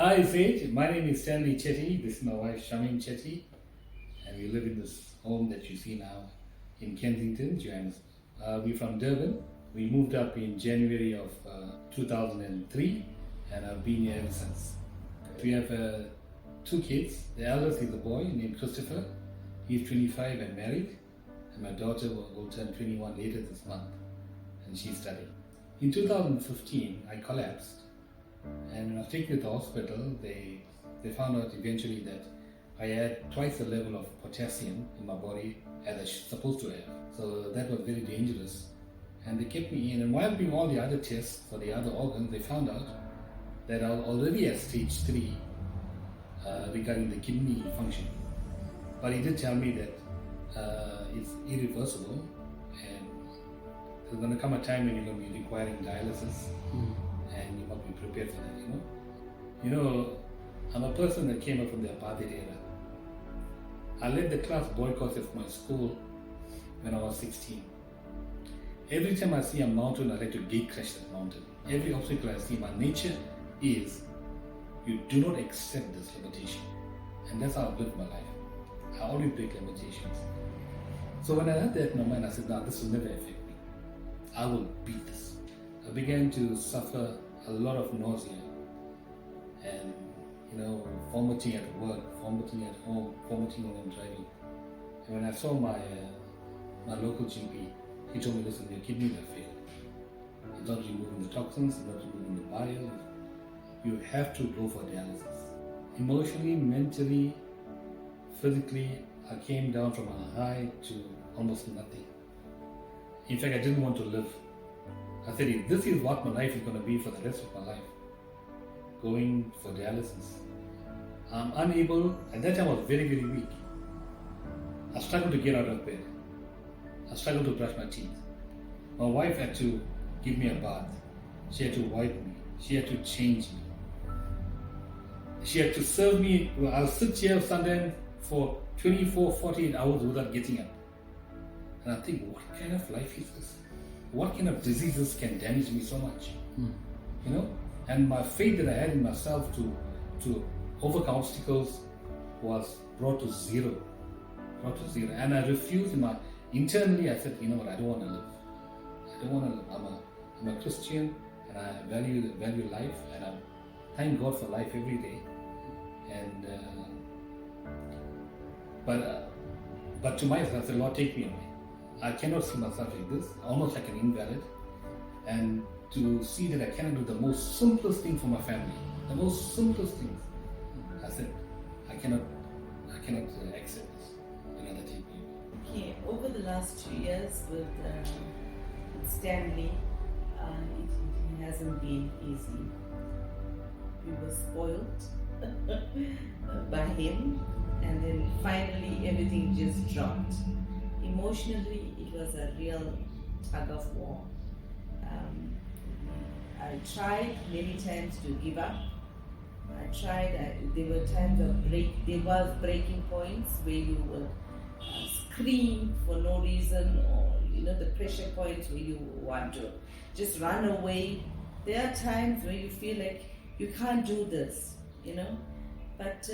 Hi, Sage. My name is Stanley Chetty. This is my wife, Shamin Chetty. And we live in this home that you see now in Kensington, Johannesburg. We're from Durban. We moved up in January of 2003 and I've been here ever since. We have two kids. The eldest is a boy named Christopher. He's 25 and married. And my daughter will turn 21 later this month. And she's studying. In 2015, I collapsed. And when I was taken to the hospital, they found out eventually that I had twice the level of potassium in my body as I was supposed to have. So that was very dangerous. And they kept me in. And while doing all the other tests for the other organs, they found out that I was already at stage 3 regarding the kidney function. But he did tell me that it's irreversible and there's going to come a time when you're going to be requiring dialysis. And you must be prepared for that, You know, I'm a person that came up from the apartheid era. I led the class boycotts of my school when I was 16. Every time I see a mountain, I like to gate crash that mountain. Every obstacle I see, my nature is, you do not accept this limitation. And that's how I've lived my life. I always break limitations. So when I had that in my mind, I said, no, this will never affect me. I will beat this. I began to suffer a lot of nausea and, vomiting at work, vomiting at home, vomiting when I'm driving. And when I saw my local GP, he told me, listen, your kidneys are failed. It's not removing the toxins, it's not removing the bile. You have to go for dialysis. Emotionally, mentally, physically, I came down from a high to almost nothing. In fact, I didn't want to live. I said, if this is what my life is going to be for the rest of my life, going for dialysis, I'm unable. At that time I was very, very weak. I struggled to get out of bed. I struggled to brush my teeth. My wife had to give me a bath. She had to wipe me. She had to change me. She had to serve me. I'll sit here sometimes for 24, 48 hours without getting up. And I think, what kind of life is this? What kind of diseases can damage me so much? And my faith that I had in myself to overcome obstacles was brought to zero. And I refused. Internally I said, you know what, I don't want to live. I don't want to live. I'm a Christian and I value life, and I thank God for life every day. And but to myself I said, Lord, take me away. I cannot see myself like this, almost like an invalid, and to see that I cannot do the most simplest thing for my family, the most simplest things. I said, I cannot accept this. Another take me. Okay, over the last 2 years with Stanley, it hasn't been easy. We were spoiled by him, and then finally everything just dropped. Emotionally, it was a real tug of war. I tried many times to give up. There were times there was breaking points where you would scream for no reason, or the pressure points where you want to just run away. There are times where you feel like you can't do this, but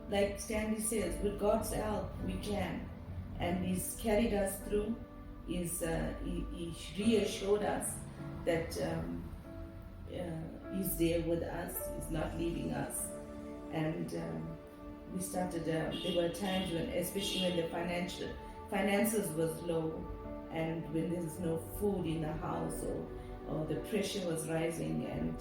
like Stanley says, with God's help, we can. And He's carried us through. He reassured us that He's there with us. He's not leaving us. And we started. There were times when, especially when the finances was low, and when there's no food in the house, or the pressure was rising, and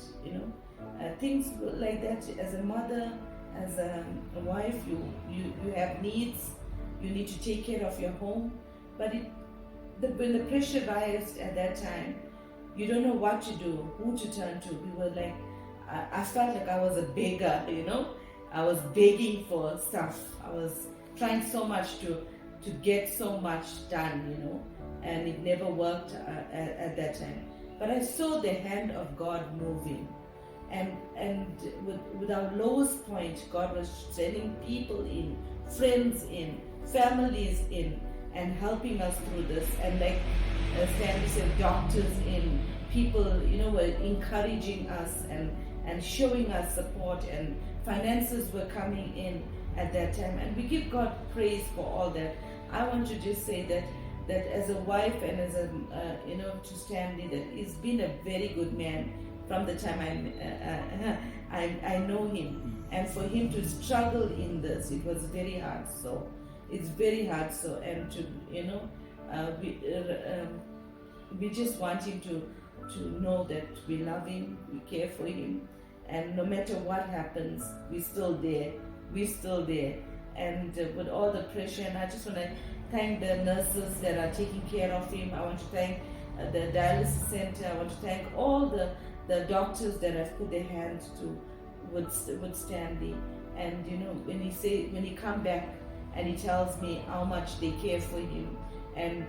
things like that. As a mother, as a wife, you have needs. You need to take care of your home, but when the pressure rises at that time, you don't know what to do, who to turn to. We were like, I felt like I was a beggar, I was begging for stuff. I was trying so much to get so much done, and it never worked at that time. But I saw the hand of God moving, and with our lowest point, God was sending people in, friends in, families in, and helping us through this. And like Stanley said, doctors in, people were encouraging us and and showing us support, and finances were coming in at that time, and we give God praise for all that. I want to just say that as a wife and as a to Stanley, that he's been a very good man from the time I know him, and for him to struggle in this, it was very hard. So it's very hard. So, and to we just want him to know that we love him, we care for him, and no matter what happens, we're still there. And with all the pressure, and I just want to thank the nurses that are taking care of him. I want to thank the dialysis center. I want to thank all the doctors that have put their hands to with Stanley. And when he come back and he tells me how much they care for him, and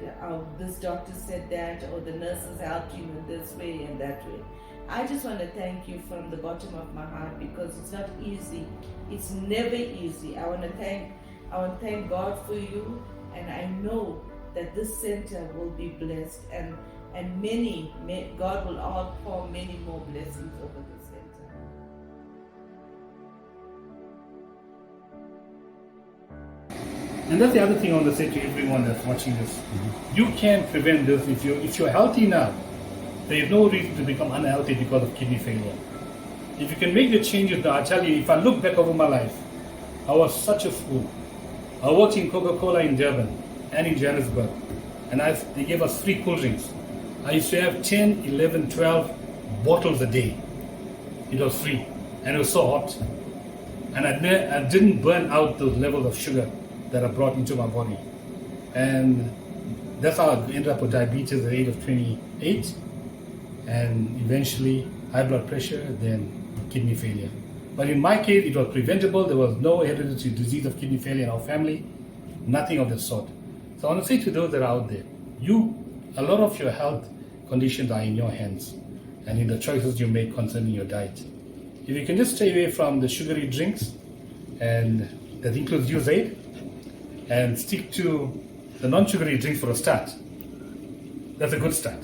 this doctor said that, or the nurses helped him in this way and that way, I just want to thank you from the bottom of my heart, because it's not easy. It's never easy. I want to thank God for you, and I know that this center will be blessed, and God will outpour many more blessings over this center. And that's the other thing I want to say to everyone that's watching this. You can prevent this if you're healthy now. There is no reason to become unhealthy because of kidney failure. If you can make the changes now, I tell you, if I look back over my life, I was such a fool. I worked in Coca-Cola in Durban and in Johannesburg, and they gave us free cool drinks. I used to have 10, 11, 12 bottles a day. It was free, and it was so hot. And I didn't burn out those levels of sugar that I brought into my body. And that's how I ended up with diabetes at the age of 28, and eventually high blood pressure, then kidney failure. But in my case, it was preventable. There was no hereditary disease of kidney failure in our family, nothing of the sort. So I want to say to those that are out there, a lot of your health conditions are in your hands and in the choices you make concerning your diet. If you can just stay away from the sugary drinks, and that includes USAID, and stick to the non-sugary drinks for a start, that's a good start.